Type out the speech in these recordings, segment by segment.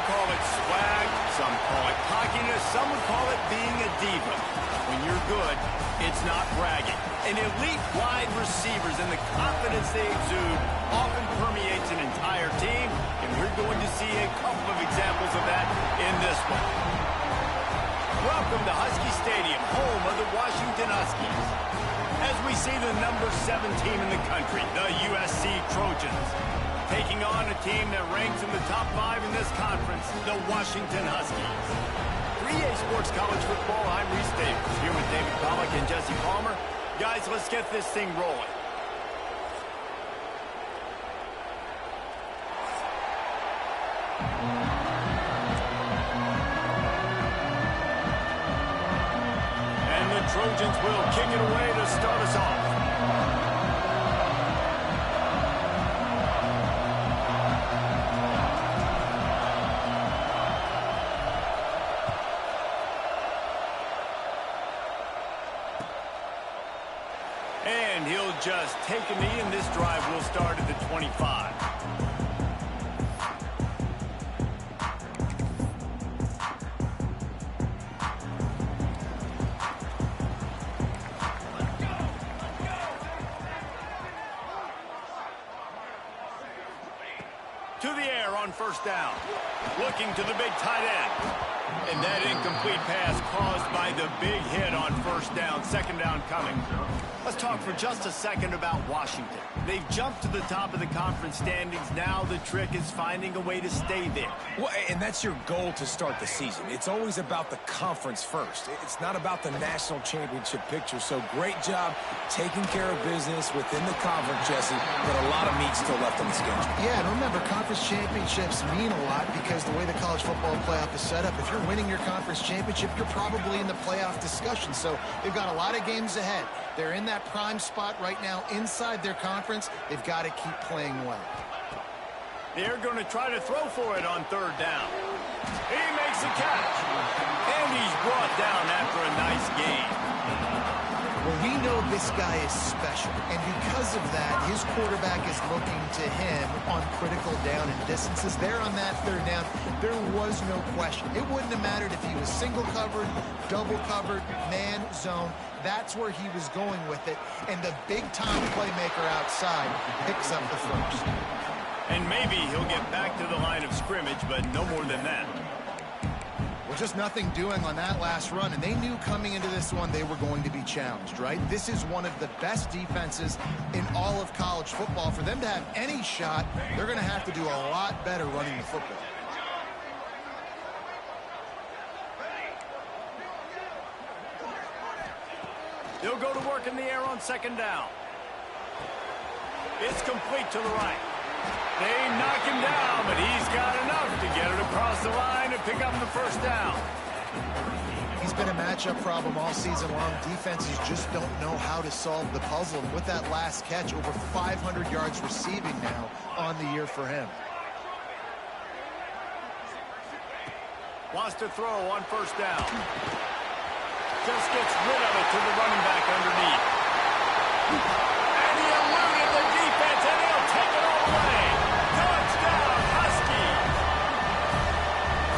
would call it swag, some call it cockiness, some would call it being a diva. When you're good, it's not bragging. And elite wide receivers and the confidence they exude often permeates an entire team, and we're going to see a couple of examples of that in this one. Welcome to Husky Stadium, home of the Washington Huskies. As we see the number 7 team in the country, the USC Trojans, taking on a team that ranks in the top 5 in this conference, the Washington Huskies. 3A Sports College Football, I'm Reese Davis, here with David Pollack and Jesse Palmer. Guys, let's get this thing rolling. And the Trojans will kick it away to start us off. And he'll just take a knee, and this drive will start at the 25. To the air on first down. Looking to the big tight end. And that incomplete pass caused by the big hit on first down. Second down coming. Let's talk for just a second about Washington. They've jumped to the top of the conference standings. Now the trick is finding a way to stay there. Well, and that's your goal to start the season. It's always about the conference first. It's not about the national championship picture. So great job taking care of business within the conference, Jesse, but a lot of meat still left on the schedule. Yeah, and remember, conference championships mean a lot because the way the college football playoff is set up, if you're winning your conference championship, you're probably in the playoff discussion. So they've got a lot of games ahead. They're in that prime spot right now inside their conference. They've got to keep playing well. They're going to try to throw for it on third down. He makes a catch. And he's brought down after a nice gain. Well, we know this guy is special, and because of that, his quarterback is looking to him on critical down and distances. There on that third down, there was no question. It wouldn't have mattered if he was single covered, double covered, man, zone. That's where he was going with it, and the big-time playmaker outside picks up the first. And maybe he'll get back to the line of scrimmage, but no more than that. Well, just nothing doing on that last run, and they knew coming into this one they were going to be challenged, right? This is one of the best defenses in all of college football. For them to have any shot, they're going to have to do a lot better running the football. They'll go to work in the air on second down. It's complete to the right. They knock him down, but he's got enough to get it across the line and pick up the first down. He's been a matchup problem all season long. Defenses just don't know how to solve the puzzle. And with that last catch, over 500 yards receiving now on the year for him. Wants to throw on first down. Just gets rid of it to the running back underneath. And he eluded the defense, and he'll take it all the way. Touchdown, Huskies!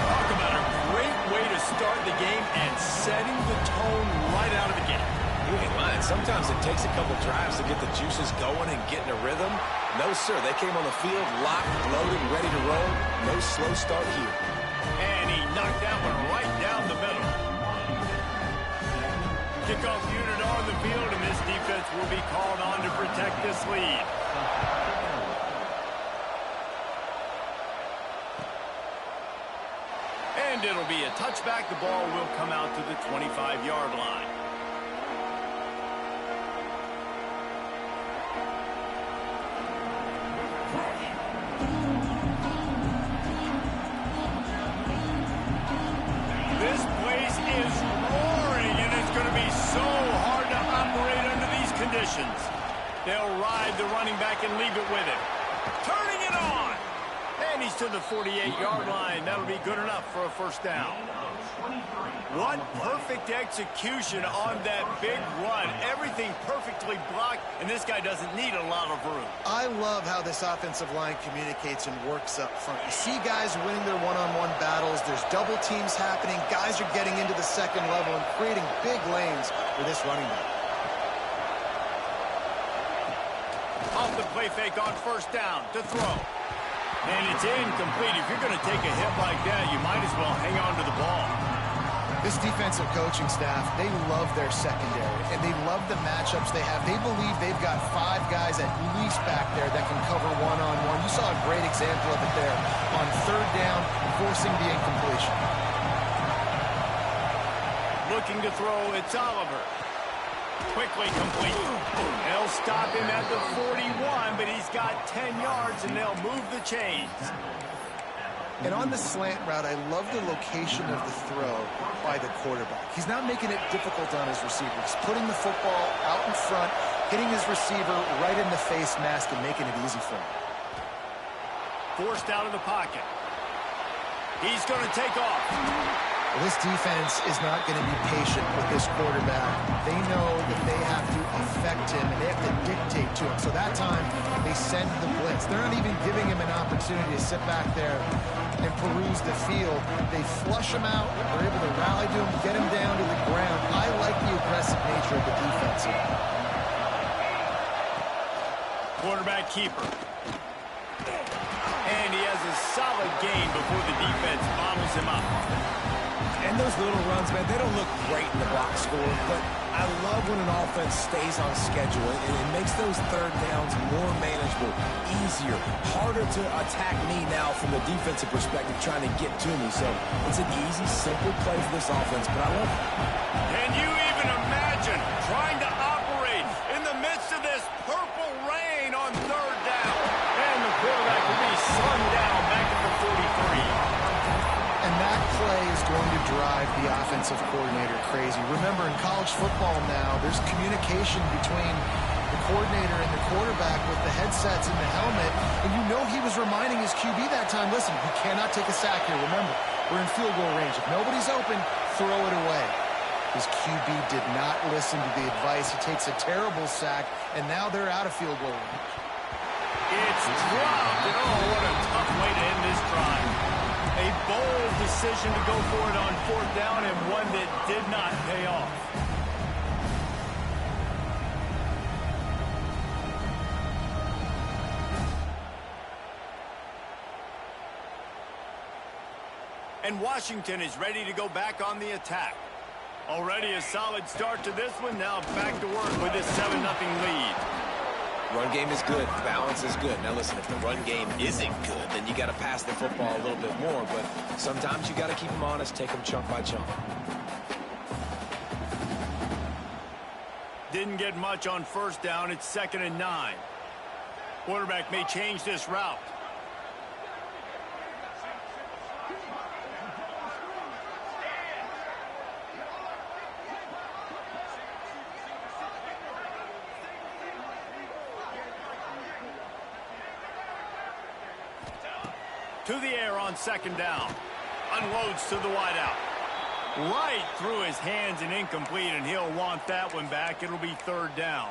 Talk about a great way to start the game and setting the tone right out of the gate. You ain't lying. Sometimes it takes a couple drives to get the juices going and get in a rhythm. No, sir. They came on the field locked, loaded, ready to roll. No slow start here. And he knocked that one right down the middle. Kickoff unit on the field, and this defense will be called on to protect this lead. And it'll be a touchback. The ball will come out to the 25-yard line. This place is roaring, and it's going to be so hard to operate under these conditions. They'll ride the running back and leave it with him. Turning it on. And he's to the 48-yard line. That'll be good enough for a first down. What perfect execution on that big run. Everything perfectly blocked, and this guy doesn't need a lot of room. I love how this offensive line communicates and works up front. You see guys winning their one-on-one battles. There's double teams happening. Guys are getting into the second level and creating big lanes for this running back. Off the play fake on first down to throw. And it's incomplete. If you're going to take a hit like that, you might as well hang on to the ball. This defensive coaching staff, they love their secondary, and they love the matchups they have. They believe they've got 5 guys at least back there that can cover one-on-one. You saw a great example of it there on third down, forcing the incompletion. Looking to throw, it's Oliver. Quickly complete. They'll stop him at the 41, but he's got 10 yards, and they'll move the chains. And on the slant route, I love the location of the throw by the quarterback. He's not making it difficult on his receiver. He's putting the football out in front, hitting his receiver right in the face mask and making it easy for him. Forced out of the pocket. He's going to take off. Well, this defense is not going to be patient with this quarterback. They know that they have to affect him, and they have to dictate to him. So that time, they send the blitz. They're not even giving him an opportunity to sit back there and peruse the field. They flush him out. They're able to rally to him, get him down to the ground. I like the aggressive nature of the defense here. Quarterback keeper. And he has a solid gain before the defense bottles him up. And those little runs, man, they don't look great in the box score, but I love when an offense stays on schedule, and it makes those third downs more manageable, easier, harder to attack me now from the defensive perspective trying to get to me. So it's an easy, simple play for this offense, but I love it. Can you even imagine trying to operate in the midst of this purple rain on third down? And the quarterback will be sunned down back at the 43. And that play is going to drive the offensive coordinator crazy. Remember, in college football now, there's communication between the coordinator and the quarterback with the headsets and the helmet. And you know he was reminding his QB that time, listen, we cannot take a sack here. Remember, we're in field goal range. If nobody's open, throw it away. His QB did not listen to the advice. He takes a terrible sack, and now they're out of field goal range. It's dropped, and oh, what a tough way to end this drive. A bold decision to go for it on fourth down, and one that did not pay off. And Washington is ready to go back on the attack. Already a solid start to this one. Now back to work with this 7-0 lead. Run game is good. Balance is good. Now, listen, if the run game isn't good, then you got to pass the football a little bit more. But sometimes you got to keep them honest, take them chunk by chunk. Didn't get much on first down. It's 2nd and 9. Quarterback may change this route. To the air on 2nd down. Unloads to the wideout. Right through his hands and incomplete, and he'll want that one back. It'll be 3rd down.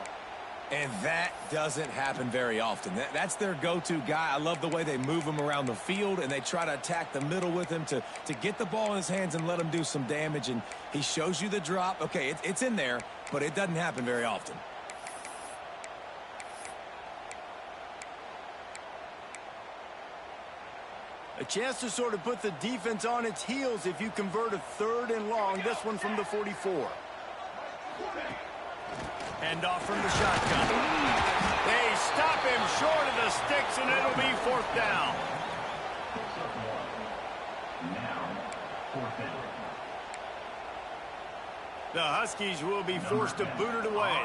And that doesn't happen very often. That's their go-to guy. I love the way they move him around the field, and they try to attack the middle with him to get the ball in his hands and let him do some damage. And he shows you the drop. Okay, it's in there, but it doesn't happen very often. A chance to sort of put the defense on its heels if you convert a 3rd and long. This one from the 44. Hand off from the shotgun. They stop him short of the sticks, and it'll be 4th down. The Huskies will be forced to boot it away.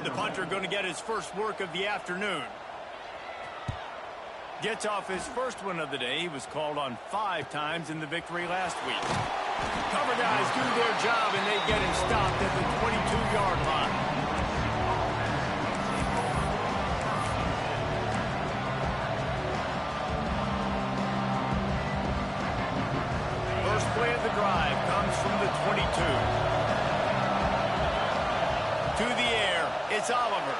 The punter going to get his first work of the afternoon. Gets off his first one of the day. He was called on 5 times in the victory last week. Cover guys do their job, and they get him stopped at the 22-yard line. 22. To the air, it's Oliver.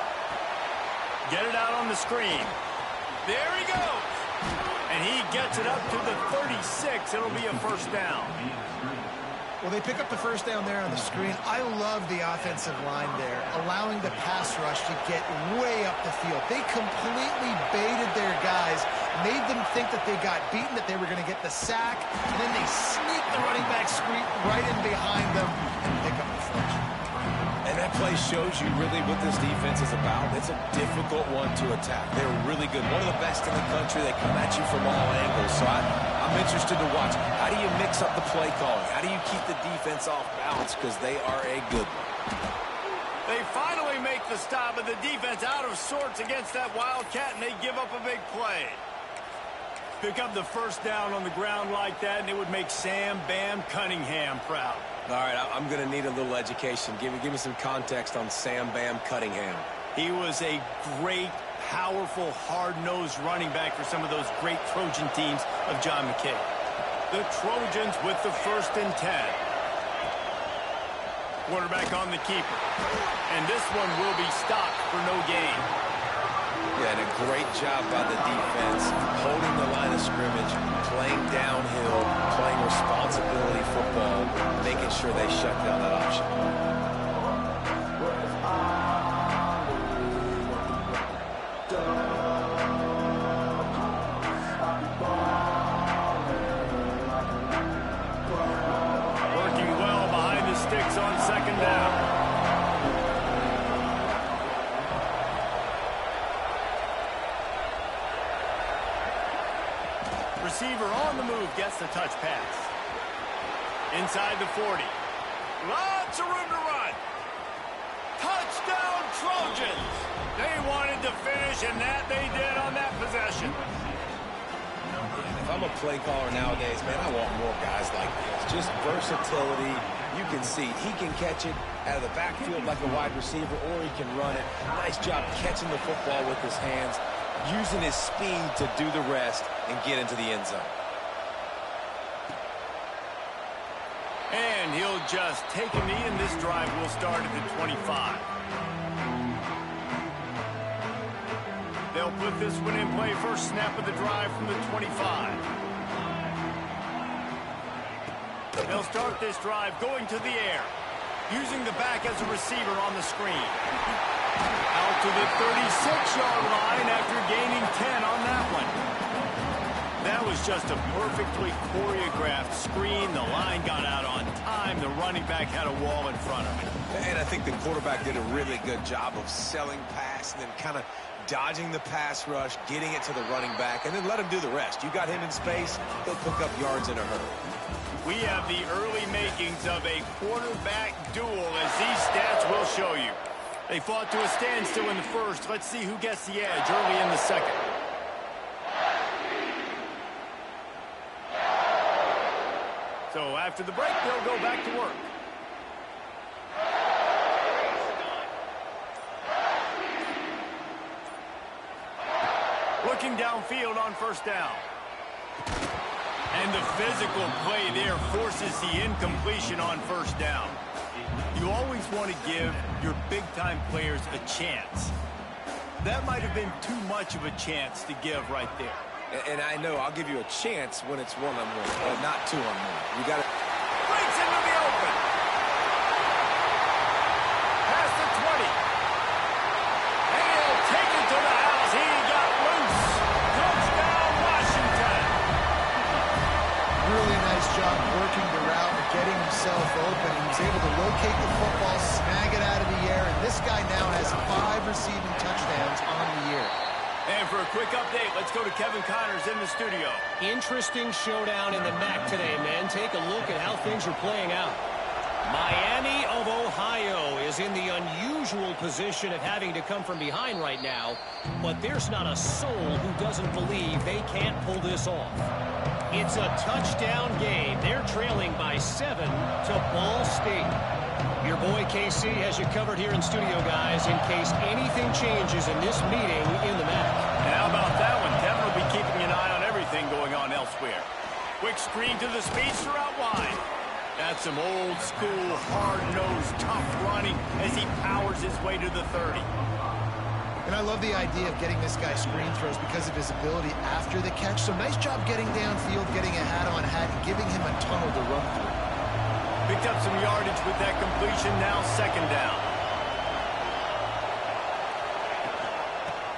Get it out on the screen. There he goes. And he gets it up to the 36. It'll be a first down. Well, they pick up the first down there on the screen. I love the offensive line there, allowing the pass rush to get way up the field. They completely baited their guys, made them think that they got beaten, that they were going to get the sack, and then they sneak the running back screen right in behind them and pick up the first. And that play shows you really what this defense is about. It's a difficult one to attack. They're really good. One of the best in the country. They come at you from all angles. So I'm interested to watch. How do you mix up the play calling? How do you keep the defense off balance? Because they are a good one. They finally make the stop, but the defense out of sorts against that Wildcat, and they give up a big play. Pick up the first down on the ground like that, and it would make Sam Bam Cunningham proud. All right, I'm going to need a little education. Give me some context on Sam Bam Cunningham. He was a great, powerful, hard-nosed running back for some of those great Trojan teams of John McKay. The Trojans with the 1st and 10. Quarterback on the keeper. And this one will be stopped for no gain. Yeah, and a great job by the defense, holding the line of scrimmage, playing downhill, playing responsibility football, making sure they shut down that option. Working well behind the sticks on 2nd down. Receiver on the move gets the touch pass. Inside the 40. Lots of room to run. Touchdown Trojans. They wanted to finish, and that they did on that possession. If I'm a play caller nowadays, man, I want more guys like this. Just versatility. You can see he can catch it out of the backfield like a wide receiver, or he can run it. Nice job catching the football with his hands, using his speed to do the rest and get into the end zone. And he'll just take a knee, and this drive will start at the 25. They'll put this one in play. First snap of the drive from the 25. They'll start this drive going to the air, using the back as a receiver on the screen. Out to the 36-yard line after gaining 10 on that one. That was just a perfectly choreographed screen. The line got out on time. The running back had a wall in front of him. And I think the quarterback did a really good job of selling pass and then kind of dodging the pass rush, getting it to the running back, and then let him do the rest. You got him in space, he'll pick up yards in a hurry. We have the early makings of a quarterback duel, as these stats will show you. They fought to a standstill in the first. Let's see who gets the edge early in the second. So after the break, they'll go back to work. Looking downfield on first down. And the physical play there forces the incompletion on first down. You always want to give your big-time players a chance. That might have been too much of a chance to give right there. And I know I'll give you a chance when it's one-on-one, but not two-on-one. You got to... Breaks into the open. Past the 20. And he'll take it to the house. He got loose. Touchdown, Washington. Really nice job working the route and getting himself open. He was able to locate the football, snag it out of the air, and this guy now has 5 receiving touchdowns on the year. And for a quick update, let's go to Kevin Connors in the studio. Interesting showdown in the MAC today, man. Take a look at how things are playing out. Miami of Ohio is in the unusual position of having to come from behind right now, but there's not a soul who doesn't believe they can't pull this off. It's a touchdown game. They're trailing by 7 to Ball State. Your boy KC has you covered here in studio, guys, in case anything changes in this meeting in the MAC. And how about that one? Kevin will be keeping an eye on everything going on elsewhere. Quick screen to the speedster out wide. That's some old school, hard-nosed, tough running as he powers his way to the 30. And I love the idea of getting this guy screen throws because of his ability after the catch. So nice job getting downfield, getting a hat-on-hat, and giving him a tunnel to run through. Picked up some yardage with that completion, now second down.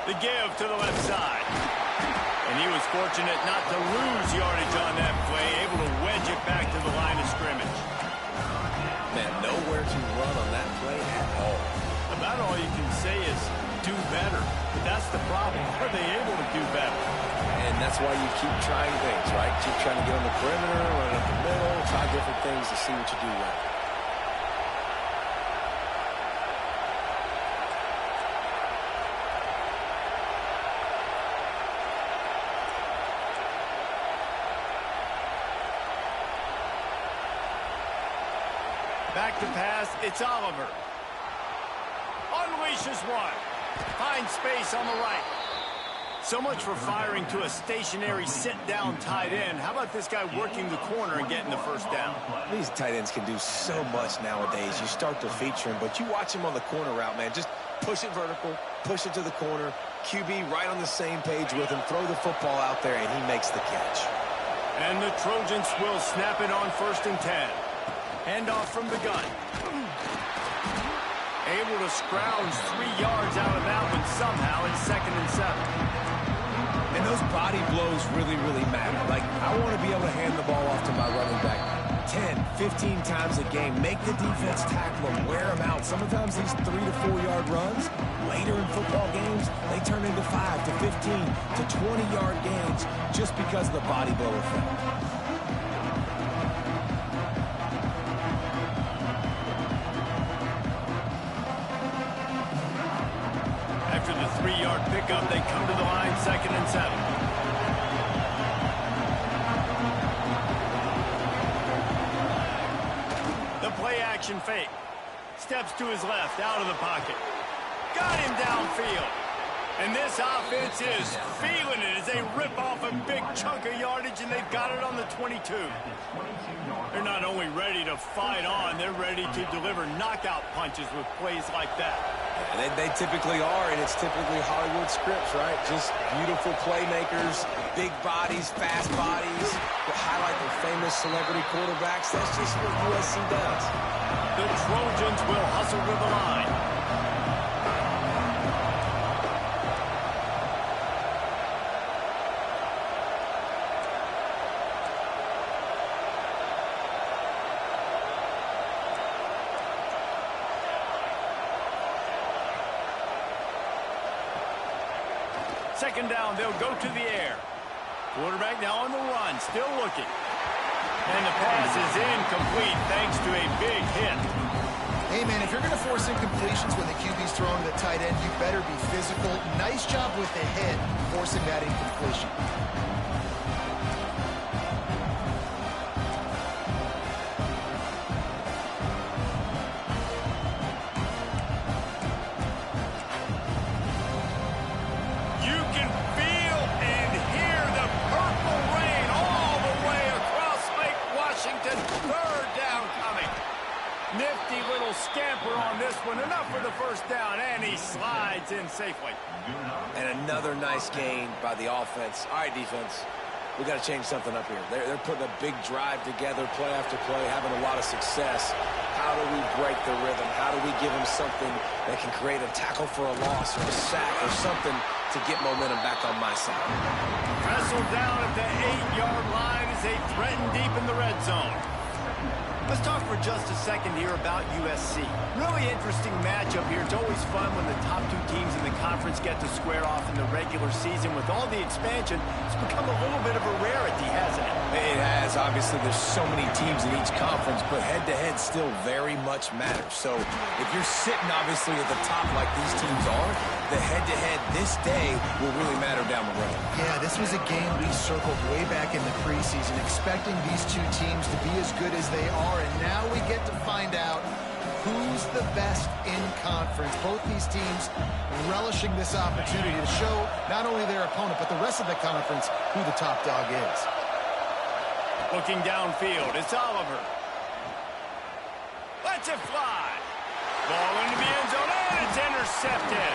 The give to the left side. And he was fortunate not to lose yardage on that play, able to wedge it back to the line of scrimmage. Man, nowhere to run on that play at all. About all you can say is do better. But that's the problem. Are they able to do better? And that's why you keep trying things, right? Keep trying to get on the perimeter, run up the middle, try different things to see what you do right. Back to pass, it's Oliver. Unleashes one. Finds space on the right. So much for firing to a stationary sit-down tight end. How about this guy working the corner and getting the first down? These tight ends can do so much nowadays. You start to feature him, but you watch him on the corner route, man. Just push it vertical, push it to the corner. QB right on the same page with him. Throw the football out there, and he makes the catch. And the Trojans will snap it on 1st and 10. Handoff from the gun. Able to scrounge 3 yards out of that one somehow in 2nd and 7. And those body blows really, really matter. Like, I want to be able to hand the ball off to my running back 10, 15 times a game. Make the defense tackle him, wear him out. Sometimes these 3 to 4 yard runs, later in football games, they turn into 5 to 15 to 20 yard gains just because of the body blow effect. After the 3-yard pickup, they come to the line 2nd and 7. The play action fake. Steps to his left, out of the pocket. Got him downfield. And this offense is feeling it as they rip off a big chunk of yardage, and they've got it on the 22. They're not only ready to fight on, they're ready to deliver knockout punches with plays like that. They typically are, and it's typically Hollywood scripts, right? Just beautiful playmakers, big bodies, fast bodies, that highlight the famous celebrity quarterbacks. That's just what USC does. The Trojans will hustle to the line. Second down, they'll go to the air. Quarterback now on the run, still looking. And the pass is incomplete thanks to a big hit. Hey, man, if you're going to force incompletions when the QB's throwing to the tight end, you better be physical. Nice job with the hit, forcing that incompletion. Nifty little scamper on this one. Enough for the first down, and he slides in safely. And another nice gain by the offense. All right, defense, we got to change something up here. They're putting a big drive together, play after play, having a lot of success. How do we break the rhythm? How do we give them something that can create a tackle for a loss or a sack or something to get momentum back on my side? Wrestled down at the 8-yard line as they threaten deep in the red zone. Let's talk for just a second here about USC. Really interesting matchup here. It's always fun when the top 2 teams in the conference get to square off in the regular season. With all the expansion, it's become a little bit of a rarity, hasn't it? It has. Obviously, there's so many teams in each conference, but head-to-head still very much matters. So if you're sitting, obviously, at the top like these teams are, the head-to-head this day will really matter down the road. Yeah, this was a game we circled way back in the preseason, expecting these 2 teams to be as good as they are, and now we get to find out who's the best in conference. Both these teams relishing this opportunity to show not only their opponent, but the rest of the conference who the top dog is. Looking downfield, it's Oliver. lets it fly. Ball into the end zone, and it's intercepted.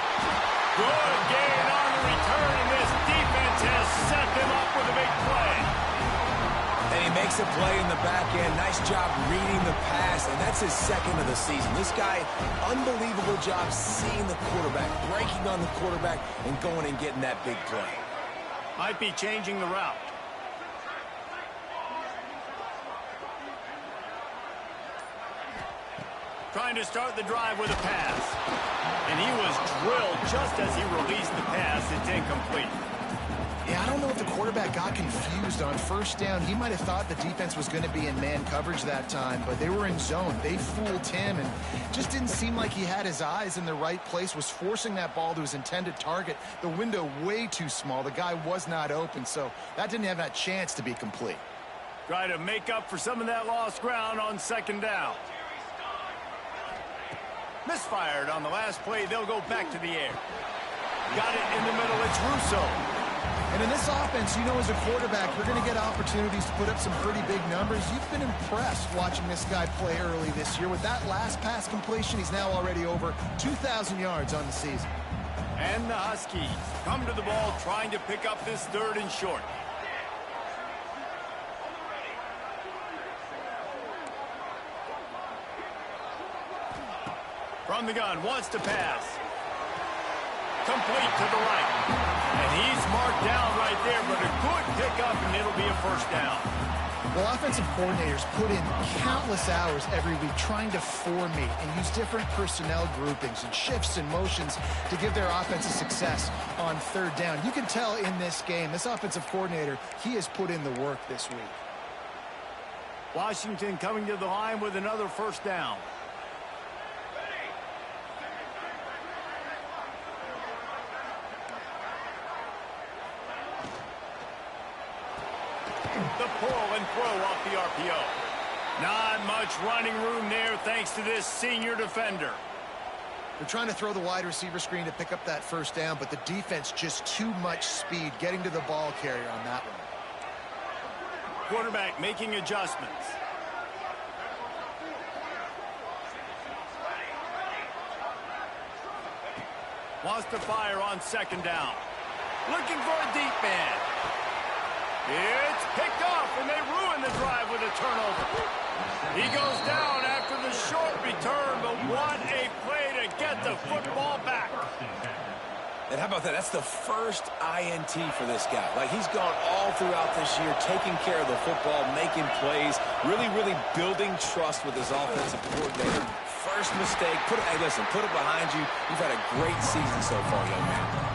Good gain on the return, and this defense has set them up with a big play. And he makes a play in the back end. Nice job reading the pass, and that's his second of the season. This guy, unbelievable job seeing the quarterback, breaking on the quarterback, and going and getting that big play. Might be changing the route. Trying to start the drive with a pass. And he was drilled just as he released the pass. It's incomplete. Yeah, I don't know if the quarterback got confused on first down. He might have thought the defense was going to be in man coverage that time, but they were in zone. They fooled him and just didn't seem like he had his eyes in the right place, was forcing that ball to his intended target. The window way too small. The guy was not open, so that didn't have that chance to be complete. Try to make up for some of that lost ground on second down. Misfired on the last play. They'll go back to the air. Got it in the middle. It's Russo. And in this offense, you know, as a quarterback, you're going to get opportunities to put up some pretty big numbers. You've been impressed watching this guy play early this year. With that last pass completion, he's now already over 2,000 yards on the season. And the Huskies come to the ball trying to pick up this third and short. From the gun, wants to pass. Complete to the right. And he's marked down right there, but a good pickup, and it'll be a first down. Well, offensive coordinators put in countless hours every week trying to formate and use different personnel groupings and shifts and motions to give their offense a success on third down. You can tell in this game, this offensive coordinator, he has put in the work this week. Washington coming to the line with another first down. The pull and throw off the RPO. Not much running room there thanks to this senior defender. They're trying to throw the wide receiver screen to pick up that first down, but the defense just too much speed getting to the ball carrier on that one. Quarterback making adjustments. Wants to fire on second down. Looking for a deep man. It's picked off, and they ruin the drive with a turnover. He goes down after the short return, but what a play to get the football back. And how about that? That's the first INT for this guy. Like, he's gone all throughout this year, taking care of the football, making plays, really, really building trust with his offensive coordinator. First mistake, hey, listen, put it behind you. You've had a great season so far, young man.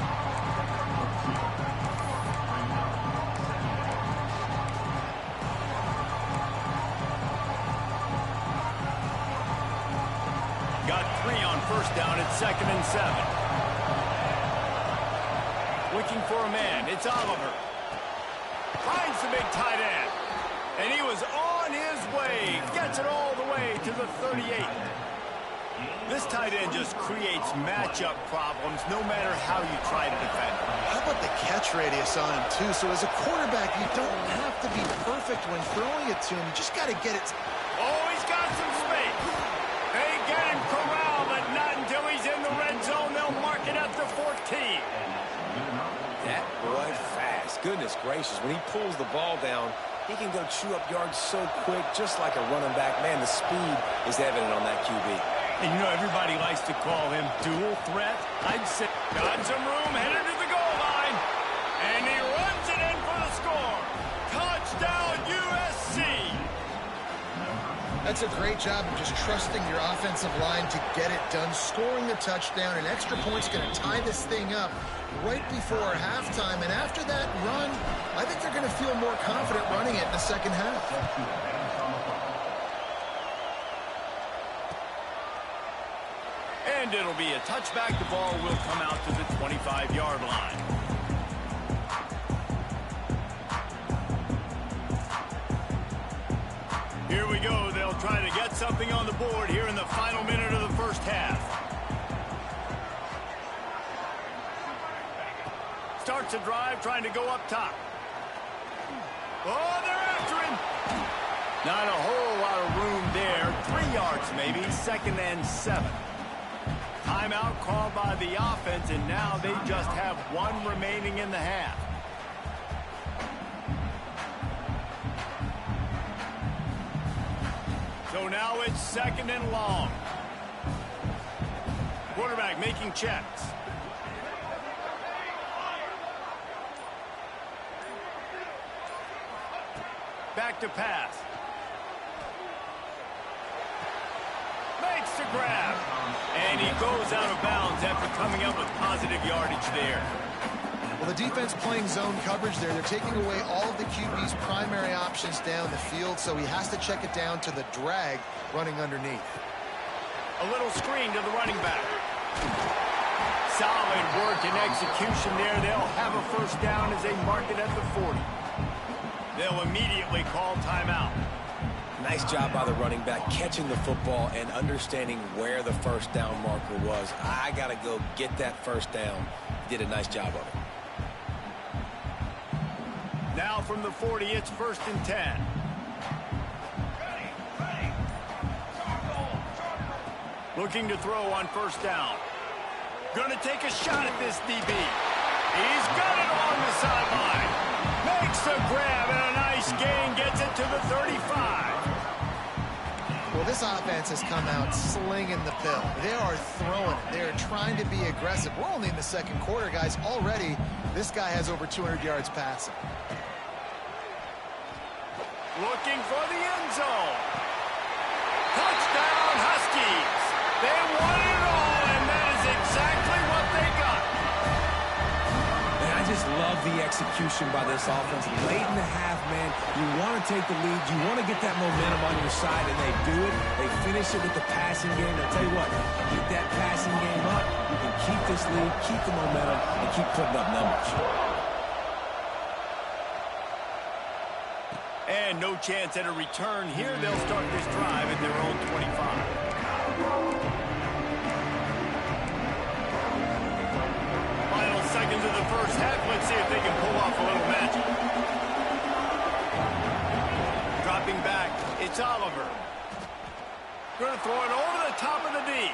Got 3 on first down at 2nd and 7. Looking for a man. It's Oliver. Finds the big tight end. And he was on his way. Gets it all the way to the 38. This tight end just creates matchup problems no matter how you try to defend him. How about the catch radius on him, too? So as a quarterback, you don't have to be perfect when throwing it to him. You just got to get it. Oh, he's got some space. They get him corralled, but not until he's in the red zone. They'll mark it up to 14. That boy fast. Goodness gracious. When he pulls the ball down, he can go chew up yards so quick, just like a running back. Man, the speed is evident on that QB. And you know, everybody likes to call him dual threat. I'd say got some room, headed to the goal line. And he runs it in for the score. Touchdown, USC. That's a great job of just trusting your offensive line to get it done, scoring the touchdown. An extra point's going to tie this thing up right before halftime. And after that run, I think they're going to feel more confident running it in the second half. And it'll be a touchback. The ball will come out to the 25-yard line. Here we go. They'll try to get something on the board here in the final minute of the first half. Starts a drive trying to go up top. Oh, they're after him. Not a whole lot of room there. 3 yards maybe. 2nd and 7. Timeout called by the offense, and now they just have 1 remaining in the half. So now it's 2nd and long. Quarterback making checks. Back to pass. Makes the grab. And he goes out of bounds after coming up with positive yardage there. Well, the defense playing zone coverage there. They're taking away all of the QB's primary options down the field, so he has to check it down to the drag running underneath. A little screen to the running back. Solid work and execution there. They'll have a first down as they mark it at the 40. They'll immediately call timeout. Nice job by the running back catching the football and understanding where the first down marker was. I got to go get that first down. Did a nice job of it. Now from the 40, it's 1st and 10. Looking to throw on first down. Going to take a shot at this DB. He's got it on the sideline. Makes the grab and a nice gain. Gets it to the 35. Well, this offense has come out slinging the pill. They are throwing it. They are trying to be aggressive. We're only in the 2nd quarter, guys. Already, this guy has over 200 yards passing. Looking for the end zone. Touchdown, Huskies. They won it all, and that is exactly what they got. And I just love the execution by this offense. Late in the half, man, you want to take the lead. You want to get that momentum on your side, and they do it. They finish it with the passing game. I'll tell you what, get that passing game up, you can keep this lead, keep the momentum, and keep putting up numbers. And no chance at a return here. They'll start this drive at their own 25. Final seconds of the first half. Let's see if they can pull off a little magic. Dropping back, it's Oliver. Going to throw it over the top of the D.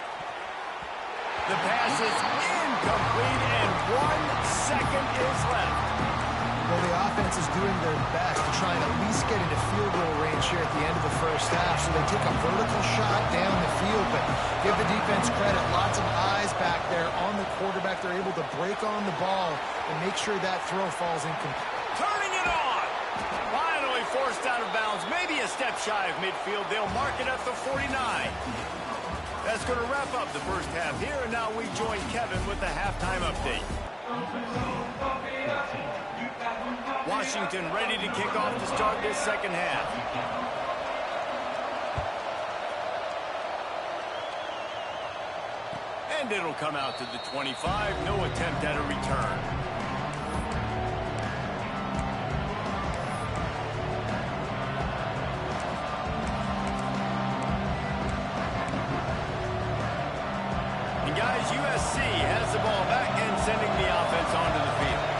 The pass is incomplete, and 1 second is left. Well, the offense is doing their best to try and at least get into field goal range here at the end of the first half. So they take a vertical shot down the field, but give the defense credit. Lots of eyes back there on the quarterback. They're able to break on the ball and make sure that throw falls incomplete. Turning it on. Finally forced out of bounds. Maybe a step shy of midfield. They'll mark it at the 49. That's going to wrap up the first half here. And now we join Kevin with the halftime update. Washington ready to kick off to start this second half. And it'll come out to the 25. No attempt at a return. And guys, USC has the ball back and sending the offense onto the field.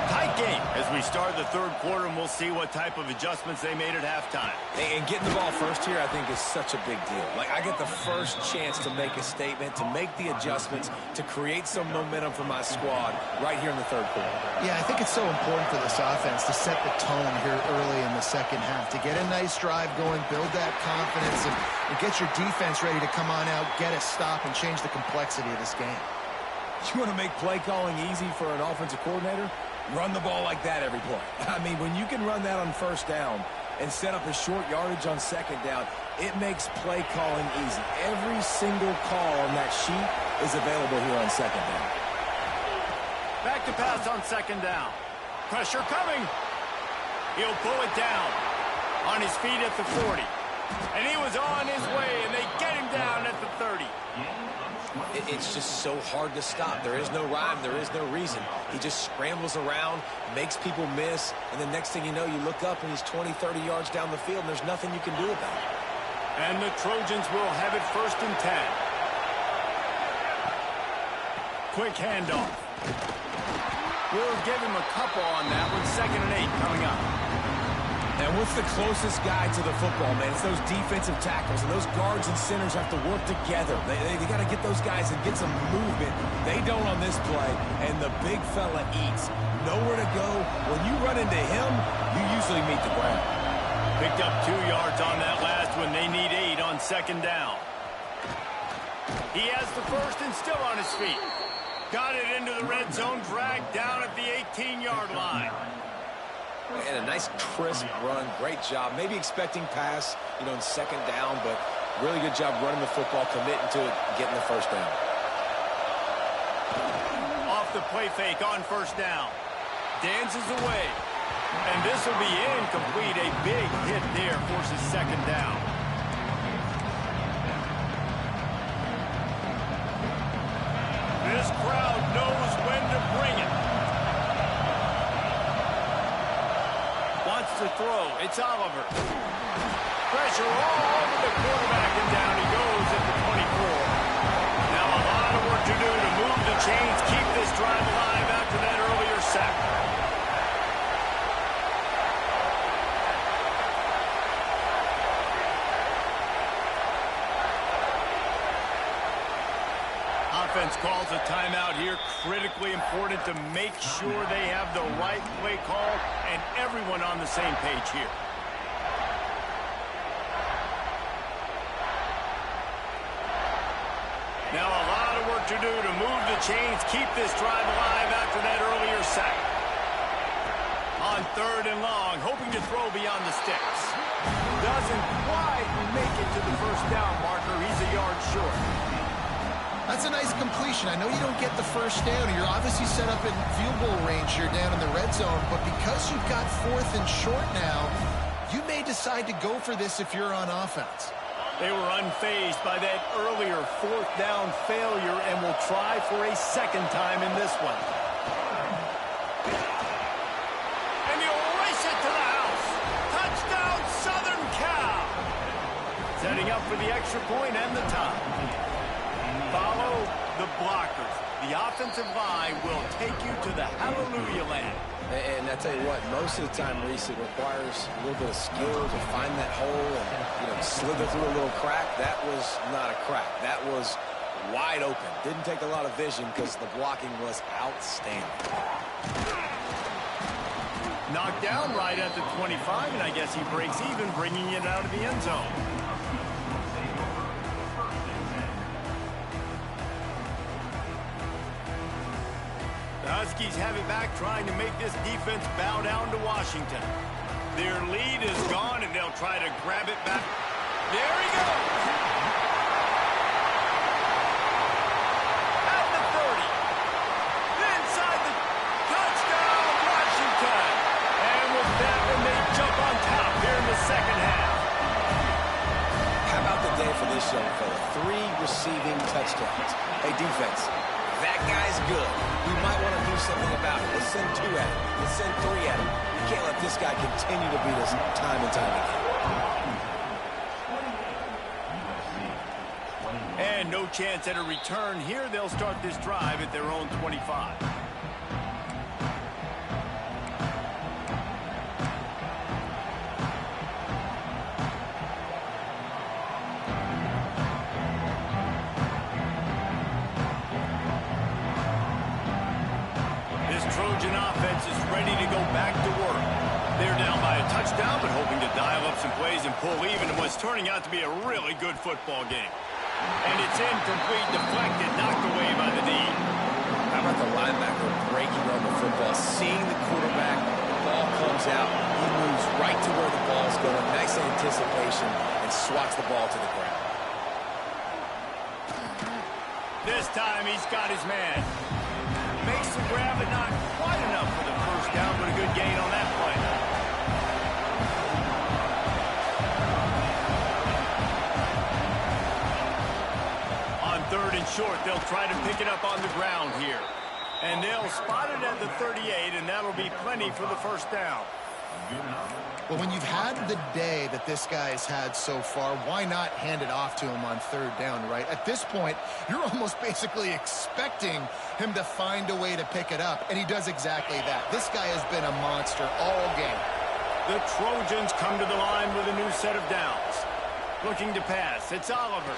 Tight game as we start the 3rd quarter, and we'll see what type of adjustments they made at halftime. And getting the ball first here, I think, is such a big deal. Like, I get the first chance to make a statement, to make the adjustments, to create some momentum for my squad right here in the 3rd quarter. Yeah, I think it's so important for this offense to set the tone here early in the second half, to get a nice drive going, build that confidence, and get your defense ready to come on out, get a stop, and change the complexity of this game. You want to make play calling easy for an offensive coordinator? Run the ball like that every play. I mean, when you can run that on first down and set up a short yardage on second down, it makes play calling easy. Every single call on that sheet is available here on second down. Back to pass on second down. Pressure coming. He'll pull it down. On his feet at the 40. And he was on his way, and they get him down at the 30. It's just so hard to stop. There is no rhyme. There is no reason. He just scrambles around, makes people miss, and the next thing you know, you look up and he's 20, 30 yards down the field, and there's nothing you can do about it. And the Trojans will have it 1st and 10. Quick handoff. We'll give him a couple on that one. 2nd and 8 coming up. And what's the closest guy to the football, man? It's those defensive tackles, and those guards and centers have to work together. They got to get those guys and get some movement. They don't on this play, and the big fella eats. Nowhere to go. When you run into him, you usually meet the ground. Picked up 2 yards on that last one. They need 8 on second down. He has the first and still on his feet. Got it into the red zone, dragged down at the 18-yard line. And a nice crisp run. Great job. Maybe expecting pass, in second down, but really good job running the football, committing to it, getting the first down. Off the play fake on first down. Dances away. And this will be incomplete. A big hit there forces second down. This crowd knows when to bring it. Wants to throw. It's Oliver. Pressure all over the quarterback, and down he goes at the 24. Now a lot of work to do to move the chains, keep this drive alive after that earlier sack. Offense calls a timeout here. Critically important to make sure they have the right play call and everyone on the same page here. Now a lot of work to do to move the chains, keep this drive alive after that earlier sack. On third and long, hoping to throw beyond the sticks. Doesn't quite make it to the first down marker. He's a yard short. That's a nice completion. I know you don't get the first down. You're obviously set up in field goal range here down in the red zone, but because you've got fourth and short now, you may decide to go for this if you're on offense. They were unfazed by that earlier fourth down failure and will try for a second time in this one. And he'll race it to the house. Touchdown, Southern Cal. Setting up for the extra point and the tie. Follow the blockers. The offensive line will take you to the hallelujah land. And I tell you what, most of the time, Reese, it requires a little bit of skill to find that hole and slither through a little crack. That was not a crack. That was wide open. Didn't take a lot of vision because the blocking was outstanding. Knocked down right at the 25, and I guess he breaks even, bringing it out of the end zone. The Huskies have it back, trying to make this defense bow down to Washington. Their lead is gone, and they'll try to grab it back. There he goes! At the 30. Inside the touchdown, Washington! And with that one, they jump on top here in the second half. How about the day for this young fella? 3 receiving touchdowns. Hey, defense. That guy's good. We might want to do something about it. Let's send 2 at him. Let's send 3 at him. We can't let this guy continue to beat us time and time again. And no chance at a return here. They'll start this drive at their own 25. Trojan offense is ready to go back to work. They're down by a touchdown, but hoping to dial up some plays and pull even in what's turning out to be a really good football game. And it's incomplete, deflected, knocked away by the D. How about the linebacker breaking on the football, seeing the quarterback, the ball comes out, he moves right to where the ball's going, nice anticipation, and swats the ball to the ground. This time he's got his man. Makes the grab, but not quite enough for the first down, but a good gain on that play. On third and short, they'll try to pick it up on the ground here. And they'll spot it at the 38, and that'll be plenty for the first down. Well, when you've had the day that this guy's had so far, why not hand it off to him on third down, right? At this point, you're almost basically expecting him to find a way to pick it up, and he does exactly that. This guy has been a monster all game. The Trojans come to the line with a new set of downs. Looking to pass. It's Oliver.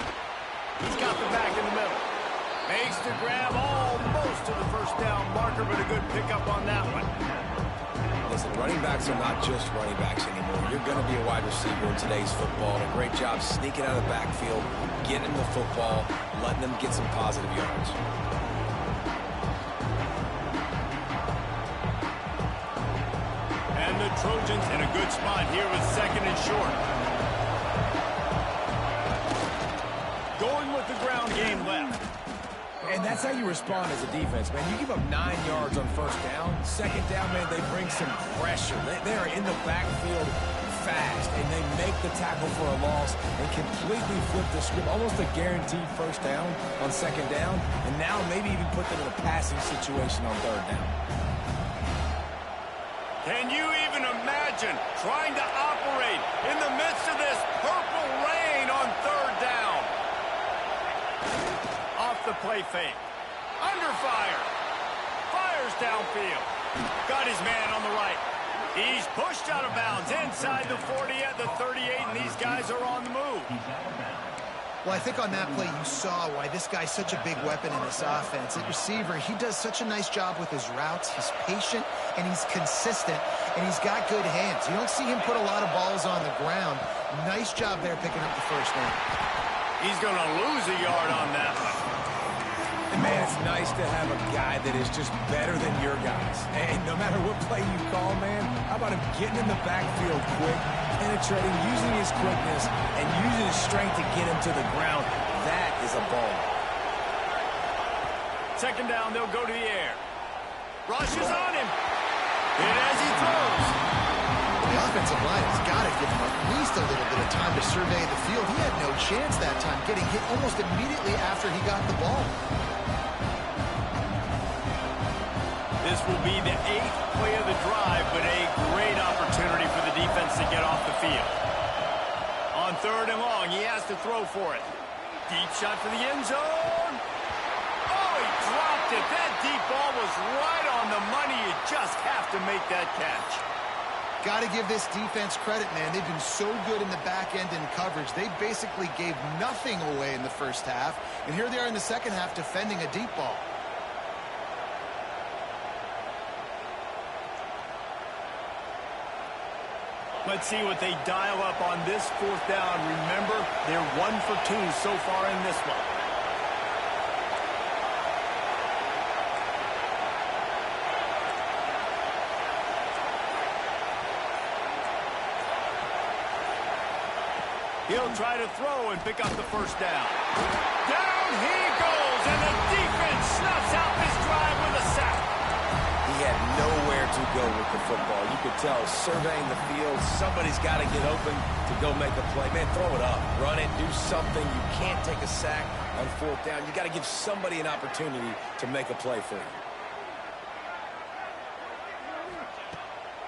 He's got the back in the middle. Makes the grab almost to the first down marker, but a good pickup on that one. Listen, running backs are not just running backs anymore. You're going to be a wide receiver in today's football. And a great job sneaking out of the backfield, getting them the football, letting them get some positive yards. And the Trojans in a good spot here with second and short. Going with the ground game left. And that's how you respond as a defense, man. You give up 9 yards on first down. Second down, man, they bring some pressure. They are in the backfield fast, and they make the tackle for a loss and completely flip the script. Almost a guaranteed first down on second down, and now maybe even put them in a passing situation on third down. Can you even imagine trying to operate in the midst of this purple rain on third down? Off the play fake. Under fire. Fires downfield. Got his man on the right. He's pushed out of bounds inside the 40 at the 38, and these guys are on the move. Well, I think on that play you saw why this guy's such a big weapon in this offense. At receiver, he does such a nice job with his routes. He's patient, and he's consistent, and he's got good hands. You don't see him put a lot of balls on the ground. Nice job there picking up the first down. He's going to lose a yard on that one. And, man, it's nice to have a guy that is just better than your guys. And no matter what play you call, man, how about him getting in the backfield quick, penetrating, using his quickness, and using his strength to get him to the ground. That is a ball. Second down, they'll go to the air. Rushes on him. Hit as he throws. The offensive line has got to give him at least a little bit of time to survey the field. He had no chance that time, getting hit almost immediately after he got the ball. This will be the 8th play of the drive, but a great opportunity for the defense to get off the field. On third and long, he has to throw for it. Deep shot for the end zone. Oh, he dropped it. That deep ball was right on the money. You just have to make that catch. Got to give this defense credit, man. They've been so good in the back end in coverage. They basically gave nothing away in the first half, and here they are in the second half defending a deep ball. Let's see what they dial up on this fourth down. Remember, they're 1 for 2 so far in this one. He'll try to throw and pick up the first down. Down he goes, and the defense snuffs out this drive with a sack. He had nowhere to go with the football. You could tell, surveying the field, somebody's got to get open to go make a play. Man, throw it up, run it, do something. You can't take a sack on fourth down. You got to give somebody an opportunity to make a play for you.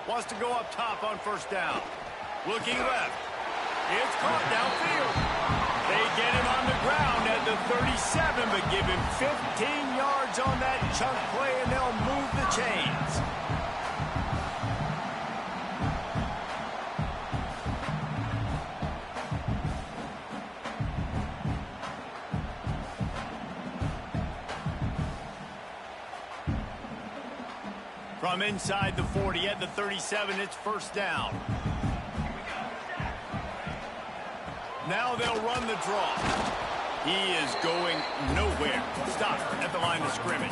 Wants to go up top on first down. Looking left. It's caught downfield. They get him on the ground at the 37, but give him 15 yards on that chunk play, and they'll move the chains. From inside the 40 at the 37, it's first down. Now they'll run the draw. He is going nowhere. Stop at the line of scrimmage.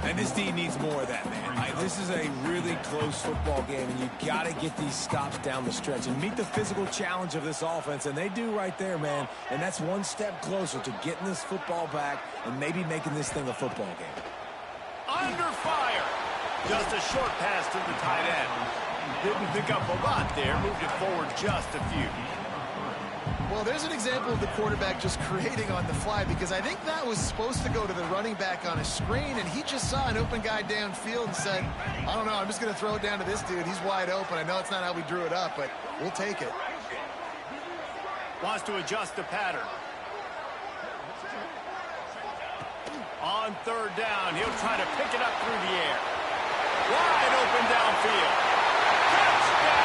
And this team needs more of that, man. This is a really close football game, and you got to get these stops down the stretch and meet the physical challenge of this offense, and they do right there, man. And that's one step closer to getting this football back and maybe making this thing a football game. Under fire. Just a short pass to the tight end. Didn't pick up a lot there. Moved it forward just a few. Well, there's an example of the quarterback just creating on the fly, because I think that was supposed to go to the running back on a screen, and he just saw an open guy downfield and said, I don't know, I'm just going to throw it down to this dude. He's wide open. I know it's not how we drew it up, but we'll take it. Wants to adjust the pattern. On third down, he'll try to pick it up through the air. Wide open downfield. Touchdown!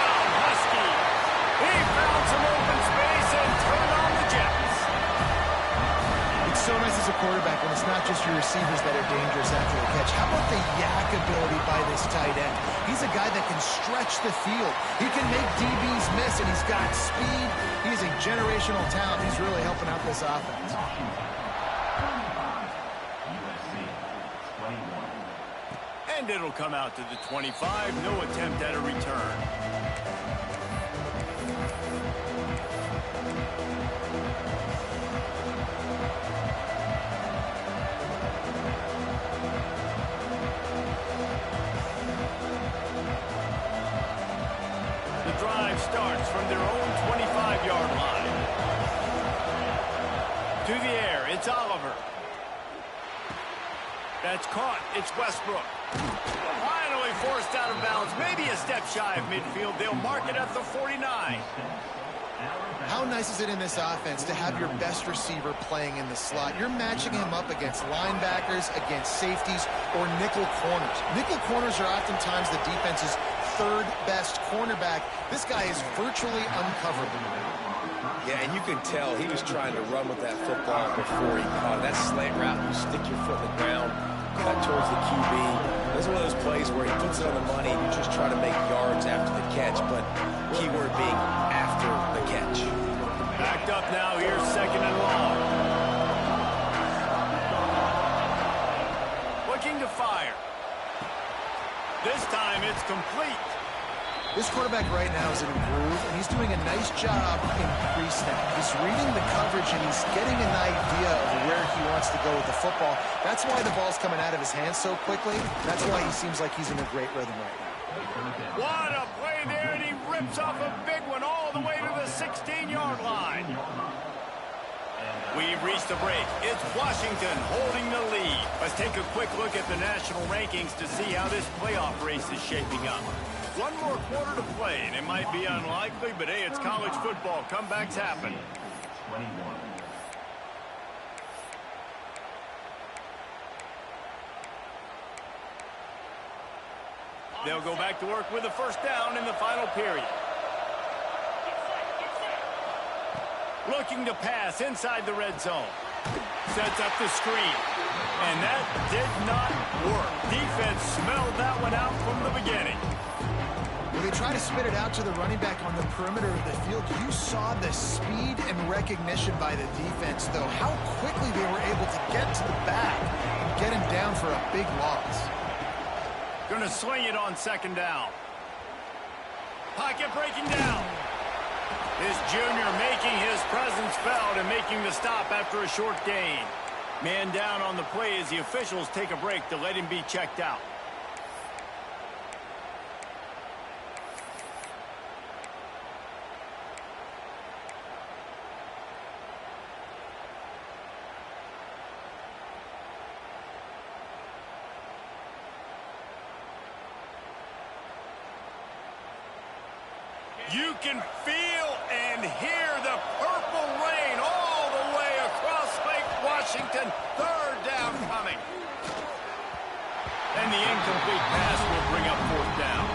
not just your receivers that are dangerous after the catch. How about the yak ability by this tight end? He's a guy that can stretch the field. He can make DBs miss, and he's got speed. He's a generational talent. He's really helping out this offense. And it'll come out to the 25. No attempt at a return. The drive starts from their own 25-yard line. To the air, it's Oliver. That's caught. It's Westbrook. Finally forced out of bounds. Maybe a step shy of midfield. They'll mark it at the 49. How nice is it in this offense to have your best receiver playing in the slot? You're matching him up against linebackers, against safeties, or nickel corners. Nickel corners are oftentimes the defense's third best cornerback. This guy is virtually uncoverable. Yeah, and you can tell he was trying to run with that football before he caught it. That slant route, you stick your foot in the ground, cut towards the QB. This is one of those plays where he puts it on the money and you just try to make yards after the catch, but keyword being after the catch. Backed up now, here's second and long. Looking to fire. This time it's complete. This quarterback right now is in a groove, and he's doing a nice job in pre-snap. He's reading the coverage, and he's getting an idea of where he wants to go with the football. That's why the ball's coming out of his hands so quickly. That's why he seems like he's in a great rhythm right now. What a play there, and he rips off a big one all the way to the 16-yard line. We've reached the break. It's Washington holding the lead. Let's take a quick look at the national rankings to see how this playoff race is shaping up. One more quarter to play, and it might be unlikely, but hey, it's college football. Comebacks happen. They'll go back to work with a first down in the final period. Looking to pass inside the red zone. Sets up the screen. And that did not work. Defense smelled that one out from the beginning. When they try to spit it out to the running back on the perimeter of the field, you saw the speed and recognition by the defense, though. How quickly they were able to get to the back and get him down for a big loss. Gonna sling it on second down. Pocket breaking down. This junior making his presence felt and making the stop after a short gain. Man down on the play as the officials take a break to let him be checked out. You can feel and hear the purple rain all the way across Lake Washington. Third down coming. And the incomplete pass will bring up fourth down.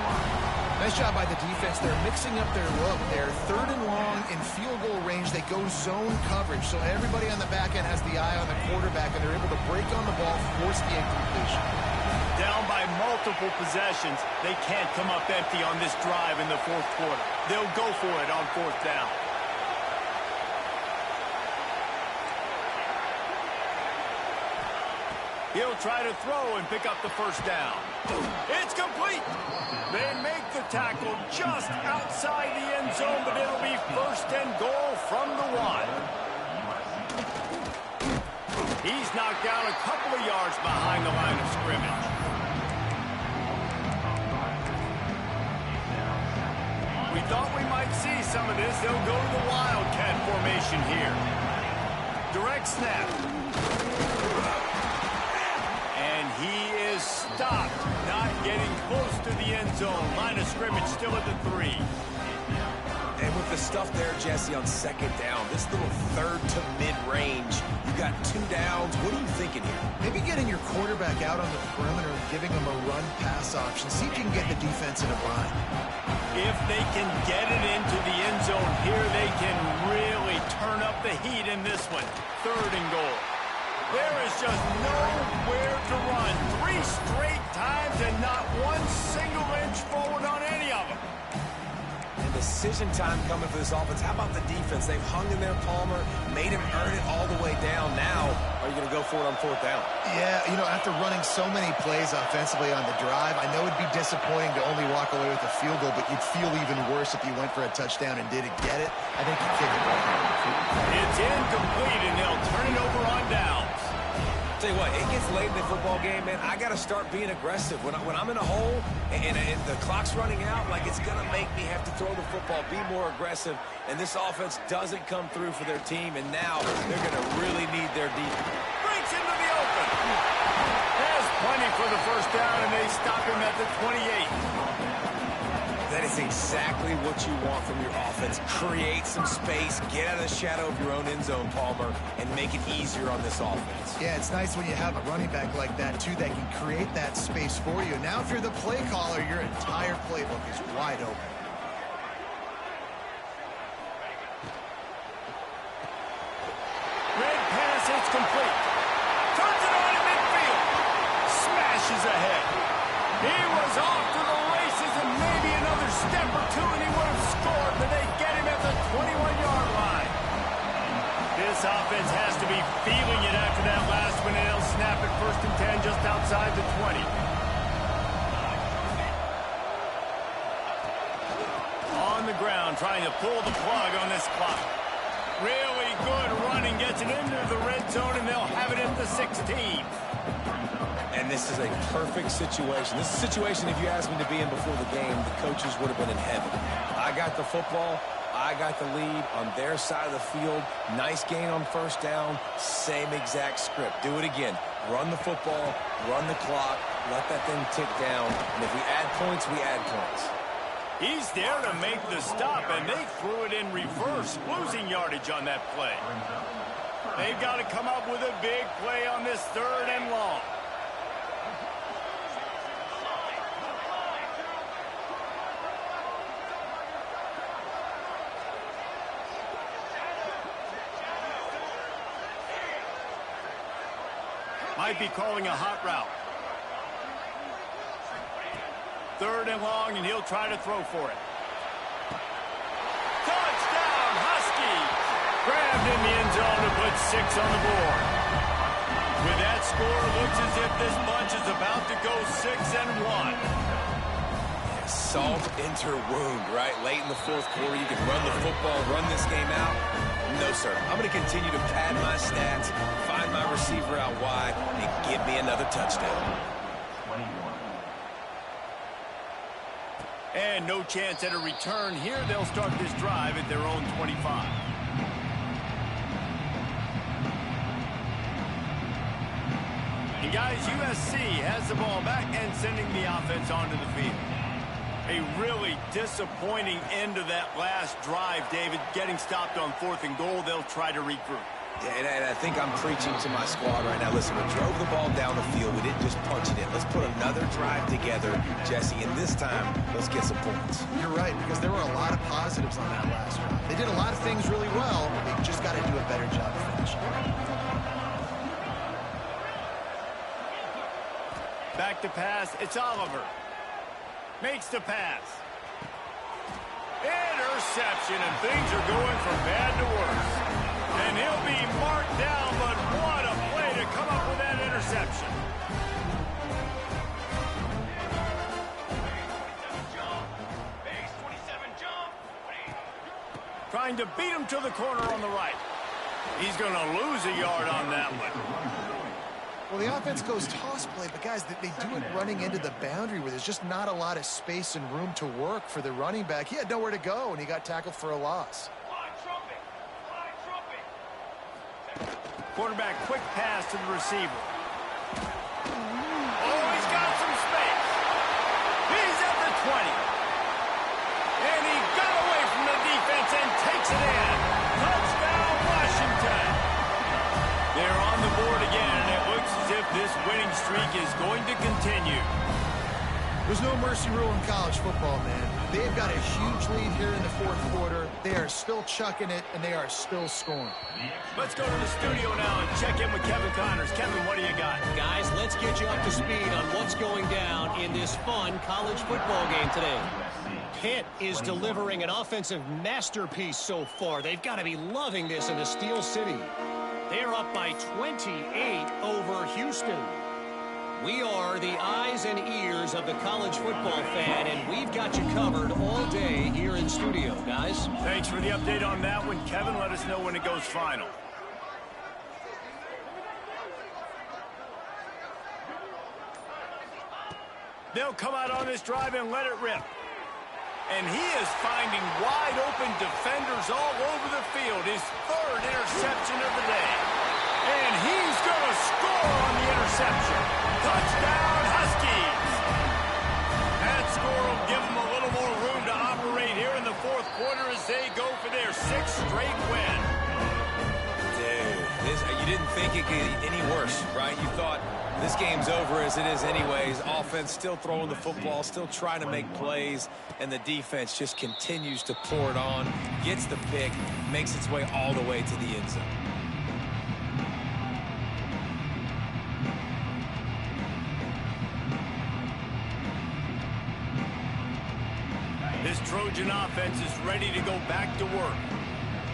Nice job by the defense. They're mixing up their look. They're third and long in field goal range. They go zone coverage. So everybody on the back end has the eye on the quarterback, and they're able to break on the ball, force the incompletion. Down by multiple possessions. They can't come up empty on this drive in the fourth quarter. They'll go for it on fourth down. He'll try to throw and pick up the first down. It's complete. They make the tackle just outside the end zone, but it'll be first and goal from the one. He's knocked down a couple of yards behind the line of scrimmage. We thought we might see some of this. They'll go to the Wildcat formation here. Direct snap. And he is stopped, not getting close to the end zone. Line of scrimmage still at the 3. And with the stuff there, Jesse, on second down, this little third to mid-range, you got 2 downs. What are you thinking here? Maybe getting your quarterback out on the perimeter and giving him a run-pass option. See if you can get the defense in a bind. If they can get it into the end zone here, they can really turn up the heat in this one. Third and goal. There is just nowhere to run. 3 straight times and not one single inch forward on any of them. And decision time coming for this offense. How about the defense? They've hung in there, Palmer, made him earn it all the way down. Now, are you going to go for it on 4th down? Yeah, you know, after running so many plays offensively on the drive, I know it'd be disappointing to only walk away with a field goal, but you'd feel even worse if you went for a touchdown and didn't get it. I think you kick it back. It's incomplete, and they'll turn it over on downs. Tell you what, it gets late in the football game, man. I got to start being aggressive. When I'm in a hole and the clock's running out, like, it's going to make me have to throw the football, be more aggressive. And this offense doesn't come through for their team, and now they're going to really need their defense. Breaks into the open. Has plenty for the 1st down, and they stop him at the 28. That is exactly what you want from your offense. Create some space, get out of the shadow of your own end zone, Palmer, and make it easier on this offense. Yeah, it's nice when you have a running back like that, too, that can create that space for you. Now, if you're the play caller, your entire playbook is wide open. Red pass, it's complete. Turns it on in midfield. Smashes ahead. He was off to the races and maybe another step or two and he would have scored, but they get him at the 21-yard line. This offense has to be feeling it after that last one, and they'll snap it 1st and 10 just outside the 20. On the ground, trying to pull the plug on this clock. Really good running, gets it into the red zone, and they'll have it at the 16. And this is a perfect situation. This is a situation, if you asked me to be in before the game, the coaches would have been in heaven. I got the football. I got the lead on their side of the field. Nice gain on 1st down. Same exact script. Do it again. Run the football, run the clock, let that thing tick down. And if we add points, we add points. He's there to make the stop, and they threw it in reverse, losing yardage on that play. They've got to come up with a big play on this 3rd and long. Might be calling a hot route. 3rd and long, and he'll try to throw for it. Touchdown, Huskies! Grabbed in the end zone to put 6 on the board. With that score, looks as if this bunch is about to go 6-1. Salt enter wound, right? Late in the 4th quarter, you can run the football, run this game out. No, sir. I'm going to continue to pad my stats, find my receiver out wide, and give me another touchdown. And no chance at a return here. They'll start this drive at their own 25. And guys, USC has the ball back and sending the offense onto the field. A really disappointing end of that last drive, David. Getting stopped on 4th and goal, they'll try to regroup. Yeah, and I think I'm preaching to my squad right now. Listen, we drove the ball down the field. We didn't just punch it in. Let's put another drive together, Jesse, and this time, let's get some points. You're right, because there were a lot of positives on that last drive. They did a lot of things really well. They just got to do a better job of finishing. Back to pass. It's Oliver. Makes the pass. Interception, and things are going from bad to worse. And he'll be marked down, but what a play to come up with that interception. Trying to beat him to the corner on the right. He's going to lose a yard on that one. Well, the offense goes toss play, but guys, they do it running into the boundary where there's just not a lot of space and room to work for the running back. He had nowhere to go, and he got tackled for a loss. Quarterback, quick pass to the receiver. Oh, he's got some space. He's at the 20. And he got away from the defense and takes it in. Touchdown, Washington. They're on the board again, and it looks as if this winning streak is going to continue. There's no mercy rule in college football, man. They've got a huge lead here in the fourth quarter. They are still chucking it, and they are still scoring. Let's go to the studio now and check in with Kevin Connors. Kevin, what do you got? Guys, let's get you up to speed on what's going down in this fun college football game today. Pitt is delivering an offensive masterpiece so far. They've got to be loving this in the Steel City. They're up by 28 over Houston. We are the eyes and ears of the college football fan, and we've got you covered all day here in studio, guys. Thanks for the update on that one, Kevin. Let us know when it goes final. They'll come out on this drive and let it rip. And he is finding wide-open defenders all over the field. His third interception of the day. And he's going to score on the interception. Touchdown, Huskies! That score will give them a little more room to operate here in the fourth quarter as they go for their sixth straight win. Dude, you didn't think it could get any worse, right? You thought this game's over as it is anyways. Offense still throwing the football, still trying to make plays, and the defense just continues to pour it on, gets the pick, makes its way all the way to the end zone. This Trojan offense is ready to go back to work.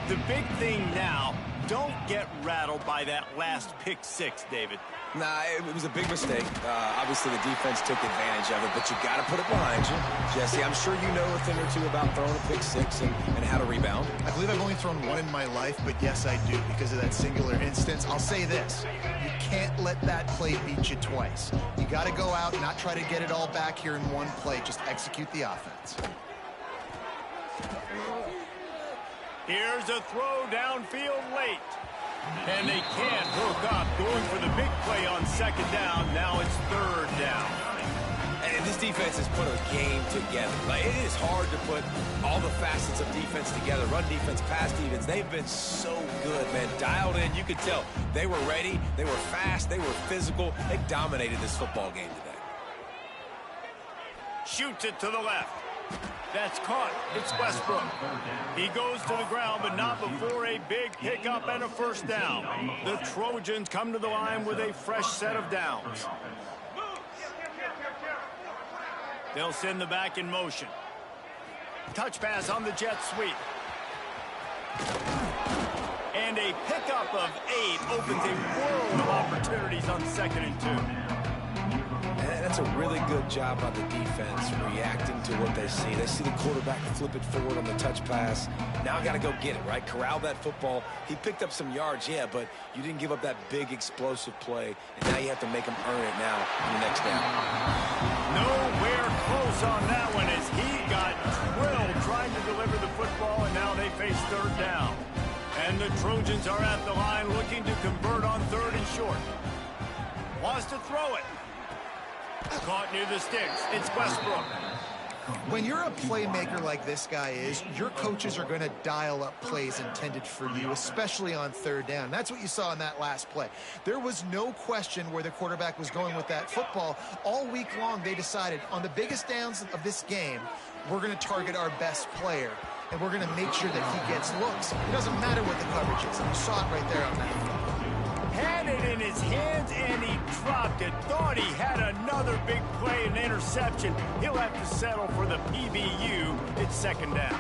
The big thing now, don't get rattled by that last pick six, David. Nah, it was a big mistake. Obviously, the defense took advantage of it, but you got to put it behind you. Jesse, I'm sure you know a thing or two about throwing a pick six and how to rebound. I believe I've only thrown one in my life, but yes, I do because of that singular instance. I'll say this. You can't let that play beat you twice. You got to go out and not try to get it all back here in one play. Just execute the offense. Here's a throw downfield late. And they can't hook up, going for the big play on second down. Now it's third down. And this defense has put a game together. Like, it is hard to put all the facets of defense together. Run defense, pass defense. They've been so good, man. Dialed in. You could tell they were ready. They were fast. They were physical. They dominated this football game today. Shoots it to the left. That's caught. It's Westbrook. He goes to the ground, but not before a big pickup and a first down. The Trojans come to the line with a fresh set of downs. They'll send the back in motion. Touch pass on the jet sweep. And a pickup of 8 opens a world of opportunities on 2nd and 2. And that's a really good job by the defense reacting to what they see. They see the quarterback flip it forward on the touch pass. Now got to go get it, right? Corral that football. He picked up some yards, yeah, but you didn't give up that big explosive play, and now you have to make him earn it now in the next down. Nowhere close on that one as he got drilled trying to deliver the football, and now they face third down. And the Trojans are at the line looking to convert on 3rd and short. Wants to throw it. Caught near the sticks. It's Westbrook. When you're a playmaker like this guy is, your coaches are going to dial up plays intended for you, especially on 3rd down. That's what you saw in that last play. There was no question where the quarterback was going with that football. All week long, they decided on the biggest downs of this game, we're going to target our best player, and we're going to make sure that he gets looks. It doesn't matter what the coverage is. You saw it right there on that. Had it in his hands, and he dropped it. Thought he had another big play and interception. He'll have to settle for the PBU. It's 2nd down.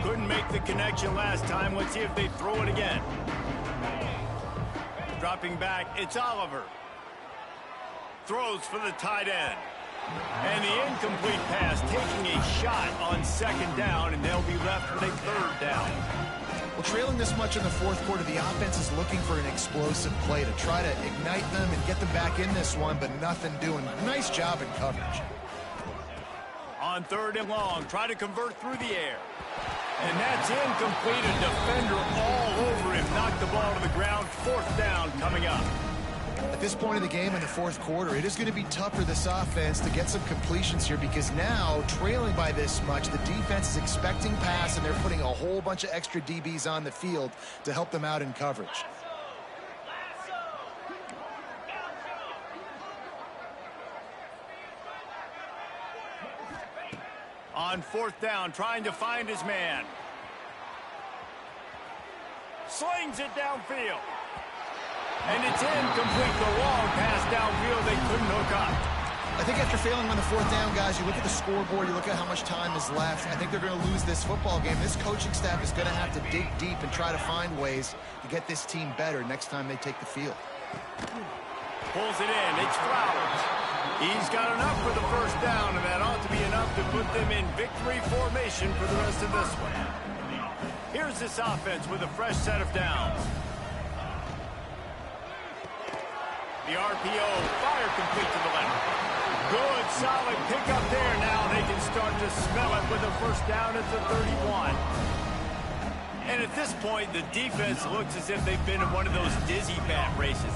Couldn't make the connection last time. Let's see if they throw it again. Dropping back, it's Oliver. Throws for the tight end. And the incomplete pass taking a shot on 2nd down, and they'll be left with a 3rd down. Well, trailing this much in the fourth quarter, the offense is looking for an explosive play to try to ignite them and get them back in this one, but nothing doing. Nice job in coverage. On 3rd and long, try to convert through the air. And that's incomplete. A defender all over him. Knocked the ball to the ground. 4th down coming up. At this point in the game in the fourth quarter, it is going to be tough for this offense to get some completions here because now, trailing by this much, the defense is expecting pass, and they're putting a whole bunch of extra DBs on the field to help them out in coverage. On fourth down, trying to find his man. Slings it downfield. And it's incomplete. The long pass downfield they couldn't hook up. I think after failing on the fourth down, guys, you look at the scoreboard, you look at how much time is left. I think they're going to lose this football game. This coaching staff is going to have to dig deep and try to find ways to get this team better next time they take the field. Pulls it in. It's Flowers. He's got enough for the first down, and that ought to be enough to put them in victory formation for the rest of this one. Here's this offense with a fresh set of downs. The RPO, fire complete to the left. Good, solid pickup there. Now they can start to smell it with a first down at the 31. And at this point, the defense looks as if they've been in one of those dizzy bat races.